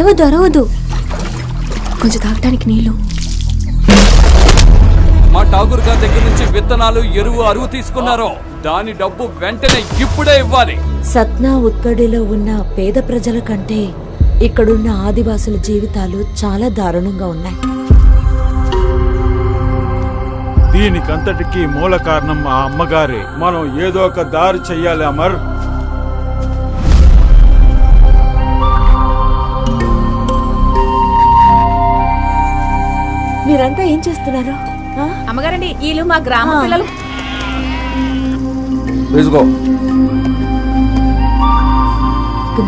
అరవదు అరవదు, కొంచెం తాగటానికి నీళ్ళు. మా ఠాగూర్ గారి దగ్గర నుంచి విత్తనాలు, ఎరువు, అరువు తీసుకున్నారో దాని డబ్బు వెంటనే ఇప్పుడే ఇవ్వాలి. సత్నా ఉత్కడిలో ఉన్న పేద ప్రజల కంటే ఇక్కడున్న ఆదివాసుల జీవితాలు చాలా దారుణంగా ఉన్నాయి. దీనికంతటికీ మూల కారణం మా అమ్మగారే. మనం ఏదో ఒక దారి చెయ్యాలి అమర్. మీరంతా ఏం చేస్తున్నారు? అమ్మగారండి, వీళ్ళు మా గ్రామ పిల్లలు.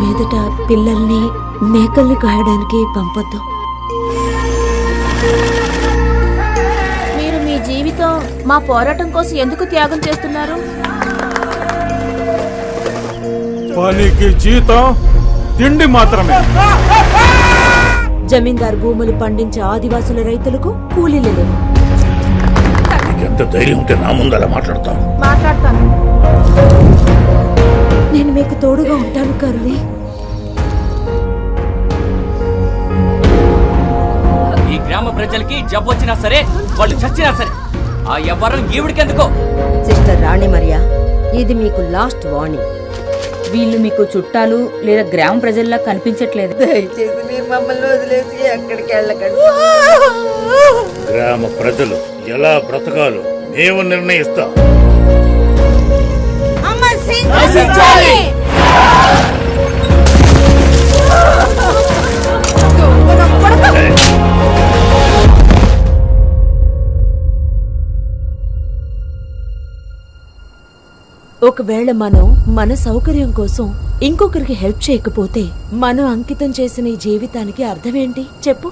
మీదట పిల్లల్ని, మేకల్ని కాయడానికి పంపొద్దు. మీరు మీ జీవితం మా పోరాటం కోసం ఎందుకు త్యాగం చేస్తున్నారు? పనికి జీతం, తిండి మాత్రమే. జమీందార్ భూములు పండించే ఆదివాసుల రైతులకు కూలీలు లేవు. ఎంత ధైర్యం ఉంటే నా ముందు అలా మాట్లాడతాను? నేను మీకు తోడుగా ఉంటాను కరుణి. ఈ గ్రామ ప్రజలకి జబ్బు వచ్చినా సరే, వాళ్ళు చచ్చినా సరే, ఆ ఎవ్వరం ఈవిడికెందుకో. సిస్టర్ రాణి మరియా, ఇది మీకు లాస్ట్ వార్నింగ్. వీళ్ళు మీకు చుట్టాలు లేదా గ్రామ ప్రజల్లా కనిపించట్లేదు. దయచేసి మీరు మమ్మల్ని వదిలేసి ఎక్కడికి వెళ్ళకండి. గ్రామ ప్రజలు ఎలా బ్రతకాలో మేము నిర్ణయిస్తాం. ఒకవేళ మనం మన సౌకర్యం కోసం ఇంకొకరికి హెల్ప్ చేయకపోతే మనం అంకితం చేసిన ఈ జీవితానికి అర్థమేంటి చెప్పు?